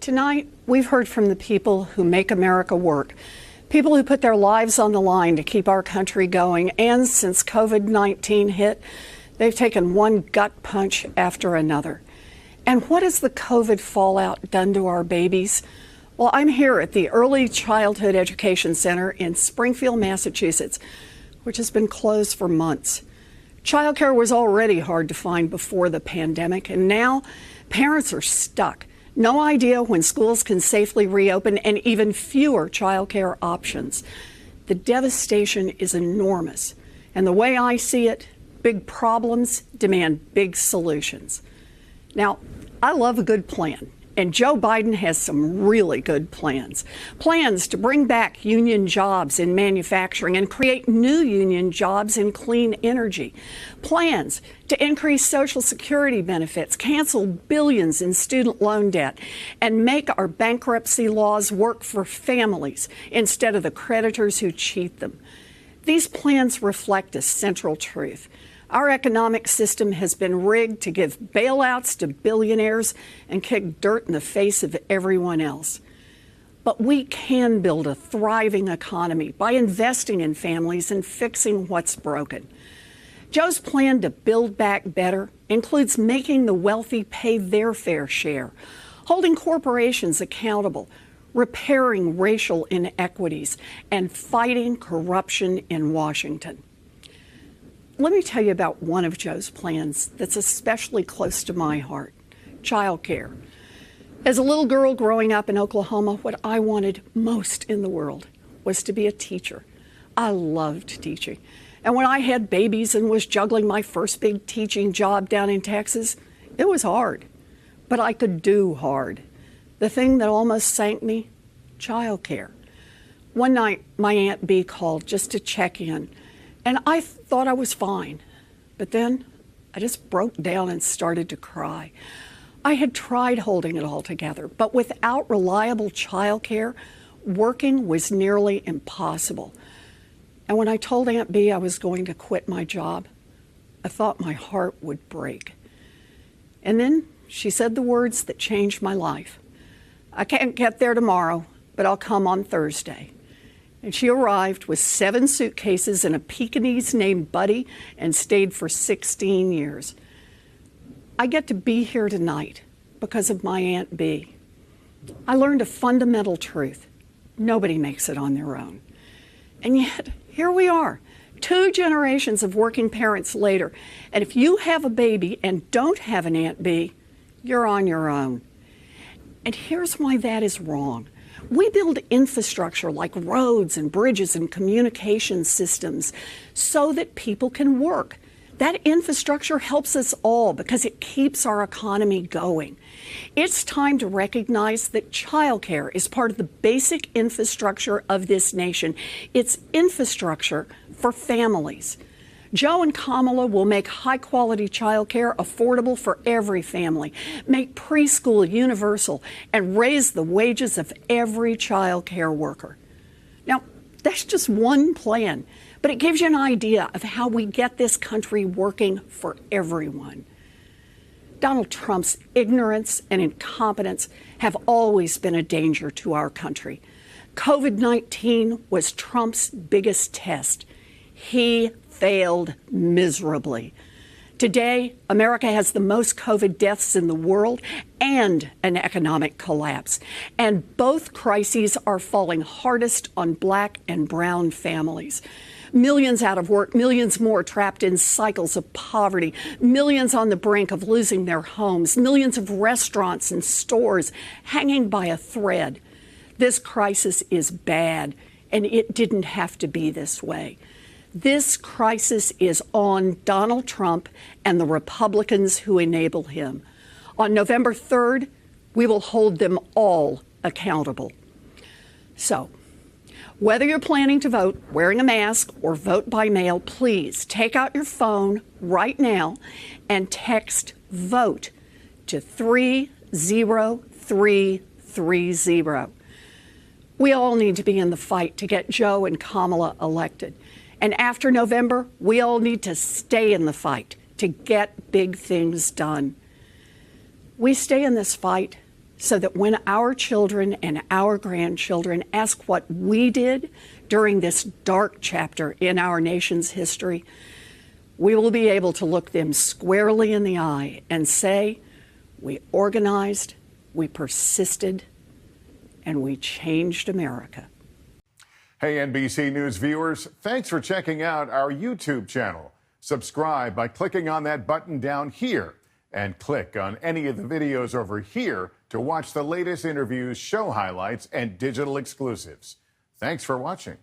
Tonight, we've heard from the people who make America work, people who put their lives on the line to keep our country going, and since COVID-19 hit, they've taken one gut punch after another. And what has the COVID fallout done to our babies? Well, I'm here at the Early Childhood Education Center in Springfield, Massachusetts, which has been closed for months. Childcare was already hard to find before the pandemic, and now parents are stuck. No idea when schools can safely reopen, and even fewer childcare options. The devastation is enormous, and the way I see it, big problems demand big solutions. Now, I love a good plan, and Joe Biden has some really good plans. Plans to bring back union jobs in manufacturing and create new union jobs in clean energy. Plans to increase Social Security benefits, cancel billions in student loan debt, and make our bankruptcy laws work for families instead of the creditors who cheat them. These plans reflect a central truth. Our economic system has been rigged to give bailouts to billionaires and kick dirt in the face of everyone else. But we can build a thriving economy by investing in families and fixing what's broken. Joe's plan to build back better includes making the wealthy pay their fair share, holding corporations accountable, repairing racial inequities, and fighting corruption in Washington. Let me tell you about one of Joe's plans that's especially close to my heart: childcare. As a little girl growing up in Oklahoma, what I wanted most in the world was to be a teacher. I loved teaching. And when I had babies and was juggling my first big teaching job down in Texas, it was hard. But I could do hard. The thing that almost sank me: childcare. One night, my Aunt Bee called just to check in. And I thought I was fine. But then I just broke down and started to cry. I had tried holding it all together, but without reliable childcare, working was nearly impossible. And when I told Aunt Bee I was going to quit my job, I thought my heart would break. And then she said the words that changed my life. "I can't get there tomorrow, but I'll come on Thursday." And she arrived with 7 suitcases and a Pekingese named Buddy and stayed for 16 years. I get to be here tonight because of my Aunt Bee. I learned a fundamental truth: nobody makes it on their own. And yet, here we are, 2 generations of working parents later. And if you have a baby and don't have an Aunt Bee, you're on your own. And here's why that is wrong. We build infrastructure like roads and bridges and communication systems so that people can work. That infrastructure helps us all because it keeps our economy going. It's time to recognize that childcare is part of the basic infrastructure of this nation. It's infrastructure for families. Joe and Kamala will make high-quality childcare affordable for every family, make preschool universal, and raise the wages of every childcare worker. Now, that's just one plan, but it gives you an idea of how we get this country working for everyone. Donald Trump's ignorance and incompetence have always been a danger to our country. COVID-19 was Trump's biggest test. He failed miserably. Today, America has the most COVID deaths in the world and an economic collapse. And both crises are falling hardest on Black and brown families. Millions out of work, millions more trapped in cycles of poverty, millions on the brink of losing their homes, millions of restaurants and stores hanging by a thread. This crisis is bad, and it didn't have to be this way. This crisis is on Donald Trump and the Republicans who enable him. On November 3rd, we will hold them all accountable. So, whether you're planning to vote wearing a mask or vote by mail, please take out your phone right now and text VOTE to 30330. We all need to be in the fight to get Joe and Kamala elected. And after November, we all need to stay in the fight to get big things done. We stay in this fight so that when our children and our grandchildren ask what we did during this dark chapter in our nation's history, we will be able to look them squarely in the eye and say, we organized, we persisted, and we changed America. Hey, NBC News viewers, thanks for checking out our YouTube channel. Subscribe by clicking on that button down here and click on any of the videos over here to watch the latest interviews, show highlights, and digital exclusives. Thanks for watching.